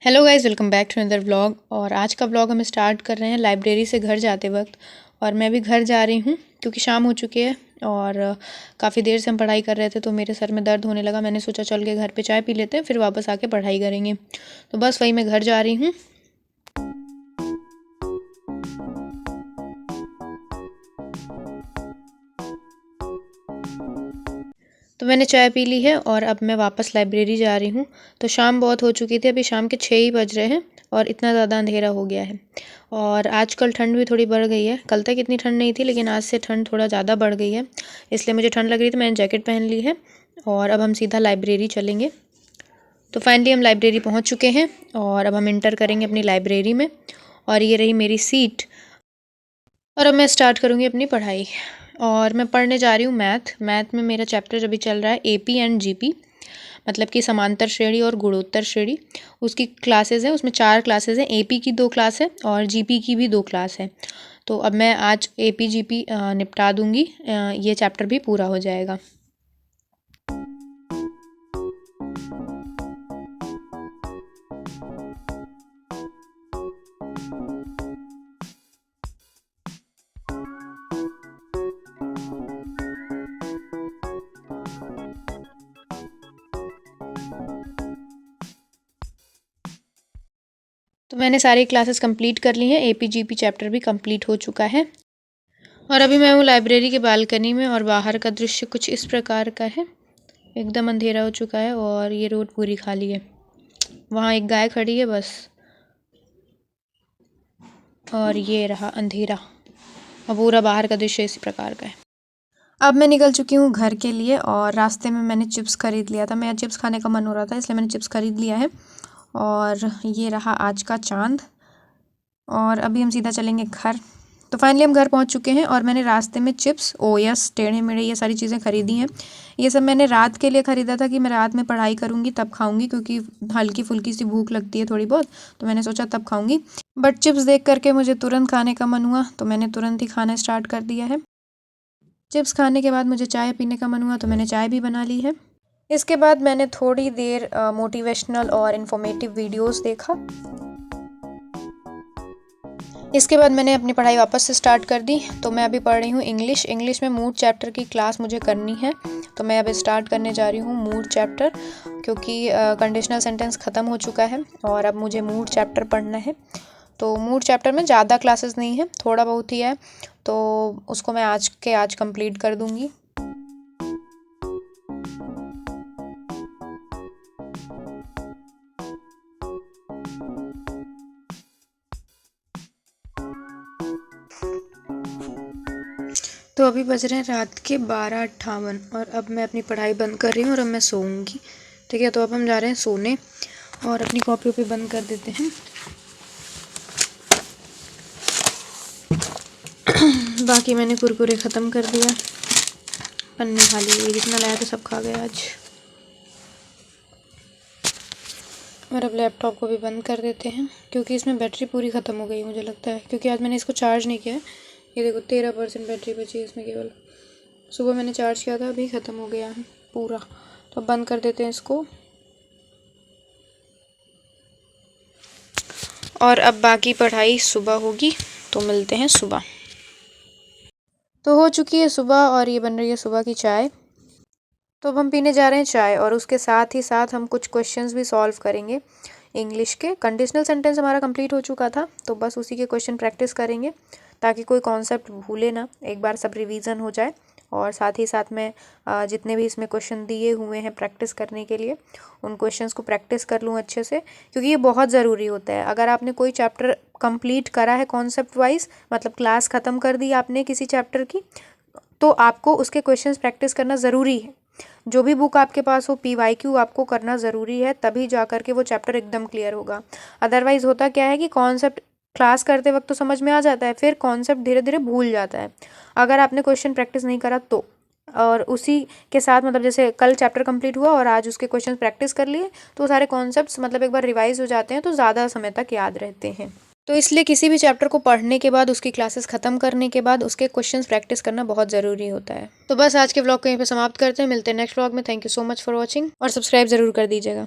Hello guys, welcome back to another vlog. और आज का व्लॉग हम स्टार्ट कर रहे हैं लाइब्रेरी से घर जाते वक्त। और मैं भी घर जा रही हूँ क्योंकि शाम हो चुकी है और काफ़ी देर से हम पढ़ाई कर रहे थे तो मेरे सर में दर्द होने लगा। मैंने सोचा चल के घर पे चाय पी लेते हैं, फिर वापस आके पढ़ाई करेंगे। तो बस वही मैं घर जा रही हूँ। तो मैंने चाय पी ली है और अब मैं वापस लाइब्रेरी जा रही हूँ। तो शाम बहुत हो चुकी थी, अभी शाम के 6 ही बज रहे हैं और इतना ज़्यादा अंधेरा हो गया है। और आजकल ठंड भी थोड़ी बढ़ गई है। कल तक इतनी ठंड नहीं थी लेकिन आज से ठंड थोड़ा ज़्यादा बढ़ गई है, इसलिए मुझे ठंड लग रही थी। मैंने जैकेट पहन ली है और अब हम सीधा लाइब्रेरी चलेंगे। तो फाइनली हम लाइब्रेरी पहुँच चुके हैं और अब हम इंटर करेंगे अपनी लाइब्रेरी में। और ये रही मेरी सीट और अब मैं स्टार्ट करूँगी अपनी पढ़ाई। और मैं पढ़ने जा रही हूँ मैथ में मेरा चैप्टर अभी चल रहा है एपी एंड जीपी, मतलब कि समांतर श्रेणी और गुणोत्तर श्रेणी। उसकी क्लासेस हैं, उसमें 4 क्लासेस हैं। एपी की 2 क्लास है और जीपी की भी 2 क्लास है। तो अब मैं आज एपी जीपी निपटा दूँगी, ये चैप्टर भी पूरा हो जाएगा। तो मैंने सारी क्लासेस कंप्लीट कर ली हैं, एपी जीपी चैप्टर भी कंप्लीट हो चुका है। और अभी मैं हूँ लाइब्रेरी के बालकनी में और बाहर का दृश्य कुछ इस प्रकार का है। एकदम अंधेरा हो चुका है और ये रोड पूरी खाली है। वहाँ एक गाय खड़ी है बस। और ये रहा अंधेरा और पूरा बाहर का दृश्य इसी प्रकार का है। अब मैं निकल चुकी हूँ घर के लिए और रास्ते में मैंने चिप्स खरीद लिया था। मेरा चिप्स खाने का मन हो रहा था इसलिए मैंने चिप्स खरीद लिया है। और ये रहा आज का चांद। और अभी हम सीधा चलेंगे घर। तो फाइनली हम घर पहुंच चुके हैं और मैंने रास्ते में चिप्स, ओयस, टेढ़े मेढ़े ये सारी चीज़ें खरीदी हैं। ये सब मैंने रात के लिए ख़रीदा था कि मैं रात में पढ़ाई करूँगी तब खाऊँगी, क्योंकि हल्की फुल्की सी भूख लगती है थोड़ी बहुत, तो मैंने सोचा तब खाऊँगी। बट चिप्स देख करके मुझे तुरंत खाने का मन हुआ तो मैंने तुरंत ही खाना स्टार्ट कर दिया है। चिप्स खाने के बाद मुझे चाय पीने का मन हुआ तो मैंने चाय भी बना ली है। इसके बाद मैंने थोड़ी देर मोटिवेशनल और इन्फॉर्मेटिव वीडियोस देखा। इसके बाद मैंने अपनी पढ़ाई वापस से स्टार्ट कर दी। तो मैं अभी पढ़ रही हूँ इंग्लिश में मूड चैप्टर की क्लास मुझे करनी है। तो मैं अभी स्टार्ट करने जा रही हूँ मूड चैप्टर, क्योंकि कंडीशनल सेंटेंस ख़त्म हो चुका है और अब मुझे मूड चैप्टर पढ़ना है। तो मूड चैप्टर में ज़्यादा क्लासेस नहीं है, थोड़ा बहुत ही है, तो उसको मैं आज कंप्लीट कर दूँगी। तो अभी बज रहे हैं रात के 12:58 और अब मैं अपनी पढ़ाई बंद कर रही हूँ और अब मैं सोऊंगी। ठीक है, तो अब हम जा रहे हैं सोने और अपनी कॉपी पे बंद कर देते हैं। बाकी मैंने कुरकुरे ख़त्म कर दिया, पन्नी खा ली, जितना लाया था सब खा गया आज। और अब लैपटॉप को भी बंद कर देते हैं क्योंकि इसमें बैटरी पूरी ख़त्म हो गई मुझे लगता है, क्योंकि आज मैंने इसको चार्ज नहीं किया है। ये देखो 13% बैटरी बची है इसमें केवल। सुबह मैंने चार्ज किया था, अभी ख़त्म हो गया है पूरा। तो बंद कर देते हैं इसको। और अब बाकी पढ़ाई सुबह होगी, तो मिलते हैं सुबह। तो हो चुकी है सुबह और ये बन रही है सुबह की चाय। तो अब हम पीने जा रहे हैं चाय और उसके साथ ही साथ हम कुछ क्वेश्चंस भी सॉल्व करेंगे इंग्लिश के। कंडीशनल सेंटेंस हमारा कंप्लीट हो चुका था तो बस उसी के क्वेश्चन प्रैक्टिस करेंगे ताकि कोई कॉन्सेप्ट भूले ना, एक बार सब रिवीजन हो जाए। और साथ ही साथ में जितने भी इसमें क्वेश्चन दिए हुए हैं प्रैक्टिस करने के लिए, उन क्वेश्चंस को प्रैक्टिस कर लूँ अच्छे से, क्योंकि ये बहुत ज़रूरी होता है। अगर आपने कोई चैप्टर कंप्लीट करा है कॉन्सेप्ट वाइज, मतलब क्लास ख़त्म कर दी आपने किसी चैप्टर की, तो आपको उसके क्वेश्चंस प्रैक्टिस करना ज़रूरी है। जो भी बुक आपके पास हो, PYQ आपको करना ज़रूरी है, तभी जा कर के वो चैप्टर एकदम क्लियर होगा। अदरवाइज़ होता क्या है कि कॉन्सेप्ट क्लास करते वक्त तो समझ में आ जाता है, फिर कॉन्सेप्ट धीरे धीरे भूल जाता है अगर आपने क्वेश्चन प्रैक्टिस नहीं करा तो। और उसी के साथ मतलब जैसे कल चैप्टर कंप्लीट हुआ और आज उसके क्वेश्चन प्रैक्टिस कर लिए तो सारे कॉन्सेप्ट्स मतलब एक बार रिवाइज हो जाते हैं तो ज़्यादा समय तक याद रहते हैं। तो इसलिए किसी भी चैप्टर को पढ़ने के बाद, उसकी क्लासेस ख़त्म करने के बाद उसके क्वेश्चंस प्रैक्टिस करना बहुत ज़रूरी होता है। तो बस आज के व्लॉग को यहीं पे समाप्त करते हैं, मिलते हैं नेक्स्ट व्लॉग में। Thank you so much for watching और सब्सक्राइब ज़रूर कर दीजिएगा।